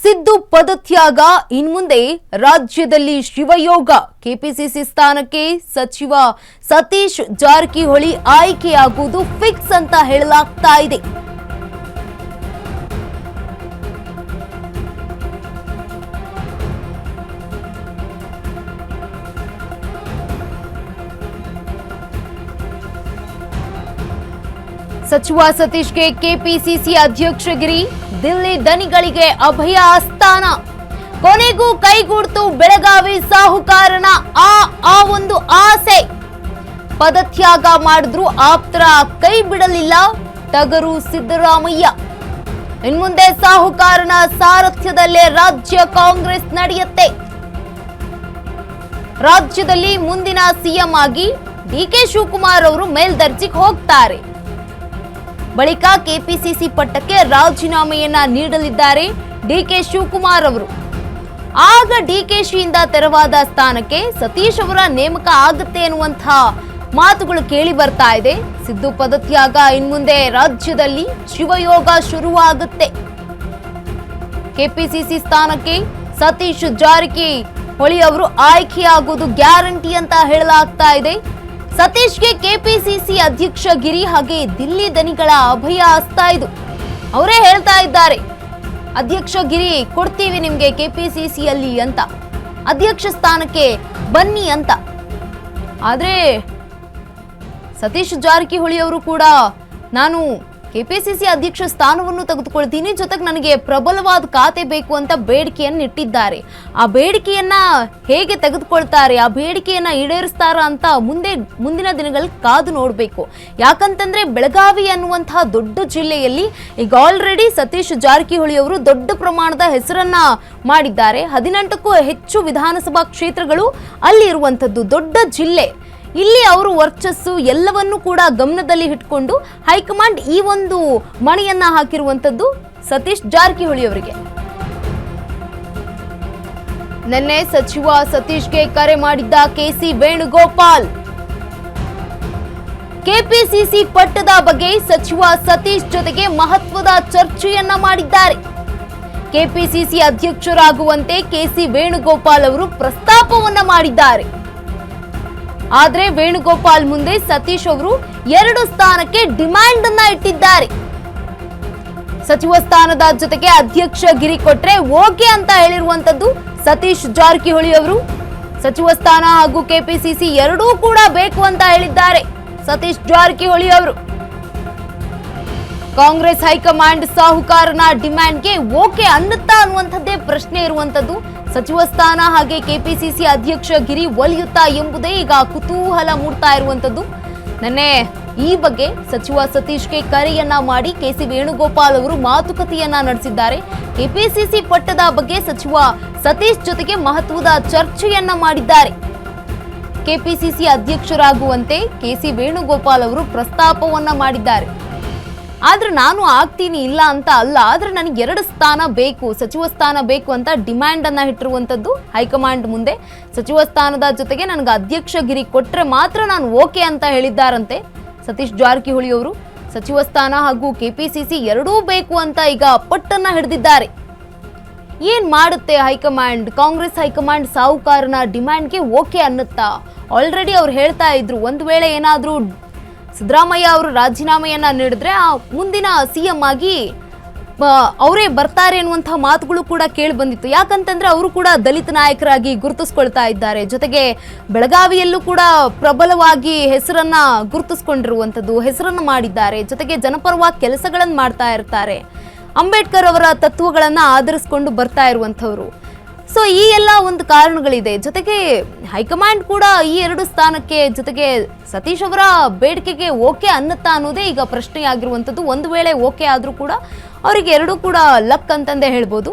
ಸಿದ್ದು ಪದತ್ಯಾಗ ಇನ್ಮುಂದೆ ರಾಜ್ಯದಲ್ಲಿ ಶಿವಯೋಗ. ಕೆಪಿಸಿಸಿ ಸ್ಥಾನಕ್ಕೆ ಸಚಿವ ಸತೀಶ್ ಜಾರಕಿಹೊಳಿ ಆಯ್ಕೆಯಾಗುವುದು ಫಿಕ್ಸ್ ಅಂತ ಹೇಳಲಾಗ್ತಾ ಇದೆ. ಸಚಿವ ಸತೀಶ್ಗೆ ಕೆಪಿಸಿಸಿ ಅಧ್ಯಕ್ಷಗಿರಿ, ದಿಲ್ಲಿ ದನಿಗಳಿಗೆ ಅಭಯ ಆಸ್ಥಾನ. ಕೊನೆಗೂ ಕೈಗೂಡ್ತು ಬೆಳಗಾವಿ ಸಾಹುಕಾರನ ಆ ಒಂದು ಆಸೆ. ಪದತ್ಯಾಗ ಮಾಡಿದ್ರು ಆಪ್ತರ ಕೈ ಬಿಡಲಿಲ್ಲ ಟಗರು ಸಿದ್ದರಾಮಯ್ಯ. ಇನ್ಮುಂದೆ ಸಾಹುಕಾರನ ಸಾರಥ್ಯದಲ್ಲೇ ರಾಜ್ಯ ಕಾಂಗ್ರೆಸ್ ನಡೆಯುತ್ತೆ. ರಾಜ್ಯದಲ್ಲಿ ಮುಂದಿನ ಸಿಎಂ ಆಗಿ ಡಿಕೆ ಶಿವಕುಮಾರ್ ಅವರು ಮೇಲ್ದರ್ಜೆಗೆ ಹೋಗ್ತಾರೆ. ಬಳಿಕ ಕೆಪಿಸಿಸಿ ಪಟ್ಟಕ್ಕೆ ರಾಜೀನಾಮೆಯನ್ನ ನೀಡಲಿದ್ದಾರೆ ಡಿಕೆ ಶಿವಕುಮಾರ್ ಅವರು. ಆಗ ಡಿಕೆಶಿಯಿಂದ ತೆರವಾದ ಸ್ಥಾನಕ್ಕೆ ಸತೀಶ್ ಅವರ ನೇಮಕ ಆಗುತ್ತೆ ಎನ್ನುವಂತಹ ಮಾತುಗಳು ಕೇಳಿ ಬರ್ತಾ ಇದೆ. ಸಿದ್ದು ಪದತ್ಯಾಗ ಇನ್ಮುಂದೆ ರಾಜ್ಯದಲ್ಲಿ ಶಿವಯೋಗ ಶುರುವಾಗುತ್ತೆ. ಕೆಪಿಸಿಸಿ ಸ್ಥಾನಕ್ಕೆ ಸತೀಶ್ ಜಾರಕಿಹೊಳಿ ಅವರು ಆಯ್ಕೆಯಾಗುವುದು ಗ್ಯಾರಂಟಿ ಅಂತ ಹೇಳಲಾಗ್ತಾ ಇದೆ. ಸತೀಶ್ಗೆ ಕೆಪಿಸಿಸಿ ಅಧ್ಯಕ್ಷಗಿರಿ ಹಾಗೆ ದಿಲ್ಲಿ ದನಿಗಳ ಅಭಯ ಆಸ್ತಾ ಇದು. ಅವರೇ ಹೇಳ್ತಾ ಇದ್ದಾರೆ, ಅಧ್ಯಕ್ಷಗಿರಿ ಕೊಡ್ತೀವಿ ನಿಮ್ಗೆ ಕೆಪಿಸಿಸಿಯಲ್ಲಿ ಅಂತ, ಅಧ್ಯಕ್ಷ ಸ್ಥಾನಕ್ಕೆ ಬನ್ನಿ ಅಂತ. ಆದ್ರೆ ಸತೀಶ್ ಜಾರಕಿಹೊಳಿ ಅವರು ಕೂಡ ನಾನು ಕೆಪಿಸಿಸಿ ಅಧ್ಯಕ್ಷ ಸ್ಥಾನವನ್ನು ತೆಗೆದುಕೊಳ್ತೀನಿ, ಜೊತೆಗೆ ನನಗೆ ಪ್ರಬಲವಾದ ಖಾತೆ ಬೇಕು ಅಂತ ಬೇಡಿಕೆಯನ್ನು ಇಟ್ಟಿದ್ದಾರೆ. ಆ ಬೇಡಿಕೆಯನ್ನ ಹೇಗೆ ತೆಗೆದುಕೊಳ್ತಾರೆ, ಆ ಬೇಡಿಕೆಯನ್ನ ಈಡೇರಿಸ್ತಾರ ಅಂತ ಮುಂದಿನ ದಿನಗಳಲ್ಲಿ ಕಾದು ನೋಡಬೇಕು. ಯಾಕಂತಂದ್ರೆ ಬೆಳಗಾವಿ ಅನ್ನುವಂತಹ ದೊಡ್ಡ ಜಿಲ್ಲೆಯಲ್ಲಿ ಈಗ ಆಲ್ರೆಡಿ ಸತೀಶ್ ಜಾರಕಿಹೊಳಿ ಅವರು ದೊಡ್ಡ ಪ್ರಮಾಣದ ಹೆಸರನ್ನ ಮಾಡಿದ್ದಾರೆ. 18ಕ್ಕೂ ಹೆಚ್ಚು ವಿಧಾನಸಭಾ ಕ್ಷೇತ್ರಗಳು ಅಲ್ಲಿ ಇರುವಂತದ್ದು ದೊಡ್ಡ ಜಿಲ್ಲೆ. ಇಲ್ಲಿ ಅವರು ವರ್ಚಸ್ಸು ಎಲ್ಲವನ್ನೂ ಕೂಡ ಗಮನದಲ್ಲಿ ಇಟ್ಕೊಂಡು ಹೈಕಮಾಂಡ್ ಈ ಒಂದು ಮಣಿಯನ್ನ ಹಾಕಿರುವಂತದ್ದು ಸತೀಶ್ ಜಾರಕಿಹೊಳಿ ಅವರಿಗೆ. ನಿನ್ನೆ ಸಚಿವ ಸತೀಶ್ಗೆ ಕರೆ ಮಾಡಿದ್ದ ಕೆಸಿ ವೇಣುಗೋಪಾಲ್. ಕೆಪಿಸಿಸಿ ಪಟ್ಟದ ಬಗ್ಗೆ ಸಚಿವ ಸತೀಶ್ ಜೊತೆಗೆ ಮಹತ್ವದ ಚರ್ಚೆಯನ್ನ ಮಾಡಿದ್ದಾರೆ. ಕೆಪಿಸಿಸಿ ಅಧ್ಯಕ್ಷರಾಗುವಂತೆ ಕೆಸಿ ವೇಣುಗೋಪಾಲ್ ಅವರು ಪ್ರಸ್ತಾಪವನ್ನ ಮಾಡಿದ್ದಾರೆ. ಆದ್ರೆ ವೇಣುಗೋಪಾಲ್ ಮುಂದೆ ಸತೀಶ್ ಅವರು 2 ಸ್ಥಾನಕ್ಕೆ ಡಿಮ್ಯಾಂಡ್ ಅನ್ನ ಇಟ್ಟಿದ್ದಾರೆ. ಸಚಿವ ಸ್ಥಾನದ ಜೊತೆಗೆ ಅಧ್ಯಕ್ಷಗಿರಿ ಕೊಟ್ರೆ ಓಕೆ ಅಂತ ಹೇಳಿರುವಂತದ್ದು ಸತೀಶ್ ಜಾರಕಿಹೊಳಿ ಅವರು. ಸಚಿವ ಸ್ಥಾನ ಹಾಗೂ ಕೆಪಿಸಿಸಿ ಎರಡೂ ಕೂಡ ಬೇಕು ಅಂತ ಹೇಳಿದ್ದಾರೆ ಸತೀಶ್ ಜಾರಕಿಹೊಳಿ ಅವರು. ಕಾಂಗ್ರೆಸ್ ಹೈಕಮಾಂಡ್ ಸಾಹುಕಾರನ ಡಿಮ್ಯಾಂಡ್ಗೆ ಓಕೆ ಅನ್ನುತ್ತಾ ಅನ್ನುವಂಥದ್ದೇ ಪ್ರಶ್ನೆ ಇರುವಂತದ್ದು. ಸಚಿವ ಸ್ಥಾನ ಹಾಗೆ ಕೆಪಿಸಿಸಿ ಅಧ್ಯಕ್ಷಗಿರಿ ಒಲಿಯುತ್ತಾ ಎಂಬುದೇ ಈಗ ಕುತೂಹಲ ಮೂಡ್ತಾ ಇರುವಂತದ್ದು. ನಿನ್ನೆ ಈ ಬಗ್ಗೆ ಸಚಿವ ಸತೀಶ್ಗೆ ಕರೆಯನ್ನ ಮಾಡಿ ಕೆಸಿ ವೇಣುಗೋಪಾಲ್ ಅವರು ಮಾತುಕತೆಯನ್ನ ನಡೆಸಿದ್ದಾರೆ. ಕೆಪಿಸಿಸಿ ಪಟ್ಟದ ಬಗ್ಗೆ ಸಚಿವ ಸತೀಶ್ ಜೊತೆಗೆ ಮಹತ್ವದ ಚರ್ಚೆಯನ್ನ ಮಾಡಿದ್ದಾರೆ. ಕೆಪಿಸಿಸಿ ಅಧ್ಯಕ್ಷರಾಗುವಂತೆ ಕೆಸಿ ವೇಣುಗೋಪಾಲ್ ಅವರು ಪ್ರಸ್ತಾಪವನ್ನ ಮಾಡಿದ್ದಾರೆ. ಆದ್ರೆ ನಾನು ಆಗ್ತೀನಿ ಇಲ್ಲ ಅಂತ ಅಲ್ಲ, ಆದ್ರೆ ನನಗೆ 2 ಸ್ಥಾನ ಬೇಕು, ಸಚಿವ ಸ್ಥಾನ ಬೇಕು ಅಂತ ಡಿಮ್ಯಾಂಡ್ ಅನ್ನ ಇಟ್ಟಿರುವಂತದ್ದು ಹೈಕಮಾಂಡ್ ಮುಂದೆ. ಸಚಿವ ಸ್ಥಾನದ ಜೊತೆಗೆ ನನಗೆ ಅಧ್ಯಕ್ಷಗಿರಿ ಕೊಟ್ರೆ ಮಾತ್ರ ನಾನು ಓಕೆ ಅಂತ ಹೇಳಿದ್ದಾರಂತೆ ಸತೀಶ್ ಜಾರಕಿಹೊಳಿ ಅವರು. ಸಚಿವ ಸ್ಥಾನ ಹಾಗೂ ಕೆಪಿಸಿಸಿ ಎರಡೂ ಬೇಕು ಅಂತ ಈಗ ಪಟ್ಟನ್ನ ಹಿಡಿದಿದ್ದಾರೆ. ಏನ್ ಮಾಡುತ್ತೆ ಹೈಕಮಾಂಡ್? ಕಾಂಗ್ರೆಸ್ ಹೈಕಮಾಂಡ್ ಸಾಹುಕಾರನ ಡಿಮ್ಯಾಂಡ್ಗೆ ಓಕೆ ಅನ್ನುತ್ತಾ? ಆಲ್ರೆಡಿ ಅವ್ರು ಹೇಳ್ತಾ ಇದ್ರು, ಒಂದು ವೇಳೆ ಏನಾದ್ರೂ ಸಿದ್ದರಾಮಯ್ಯ ಅವರು ರಾಜೀನಾಮೆಯನ್ನ ನೀಡಿದ್ರೆ ಆ ಮುಂದಿನ ಸಿಎಂ ಆಗಿ ಅವರೇ ಬರ್ತಾರೆ ಎನ್ನುವಂತಹ ಮಾತುಗಳು ಕೂಡ ಕೇಳಿ ಬಂದಿತ್ತು. ಯಾಕಂತಂದ್ರೆ ಅವರು ಕೂಡ ದಲಿತ ನಾಯಕರಾಗಿ ಗುರುತಿಸ್ಕೊಳ್ತಾ ಇದ್ದಾರೆ. ಜೊತೆಗೆ ಬೆಳಗಾವಿಯಲ್ಲೂ ಕೂಡ ಪ್ರಬಲವಾಗಿ ಹೆಸರನ್ನ ಗುರುತಿಸ್ಕೊಂಡಿರುವಂತದ್ದು, ಹೆಸರನ್ನ ಮಾಡಿದ್ದಾರೆ. ಜೊತೆಗೆ ಜನಪರವಾಗಿ ಕೆಲಸಗಳನ್ನು ಮಾಡ್ತಾ ಇರ್ತಾರೆ. ಅಂಬೇಡ್ಕರ್ ಅವರ ತತ್ವಗಳನ್ನ ಆಧರಿಸಿಕೊಂಡು ಬರ್ತಾ ಇರುವಂತವ್ರು. ಸೊ ಈ ಎಲ್ಲ ಒಂದು ಕಾರಣಗಳಿದೆ. ಜೊತೆಗೆ ಹೈಕಮಾಂಡ್ ಕೂಡ ಈ 2 ಸ್ಥಾನಕ್ಕೆ ಜೊತೆಗೆ ಸತೀಶ್ ಅವರ ಬೇಡಿಕೆಗೆ ಓಕೆ ಅನ್ನುತ್ತಾ ಅನ್ನೋದೇ ಈಗ ಪ್ರಶ್ನೆಯಾಗಿರುವಂಥದ್ದು. ಒಂದು ವೇಳೆ ಓಕೆ ಆದ್ರೂ ಕೂಡ ಅವರಿಗೆ 2 ಕೂಡ ಲಕ್ ಅಂತಂದೇ ಹೇಳ್ಬೋದು.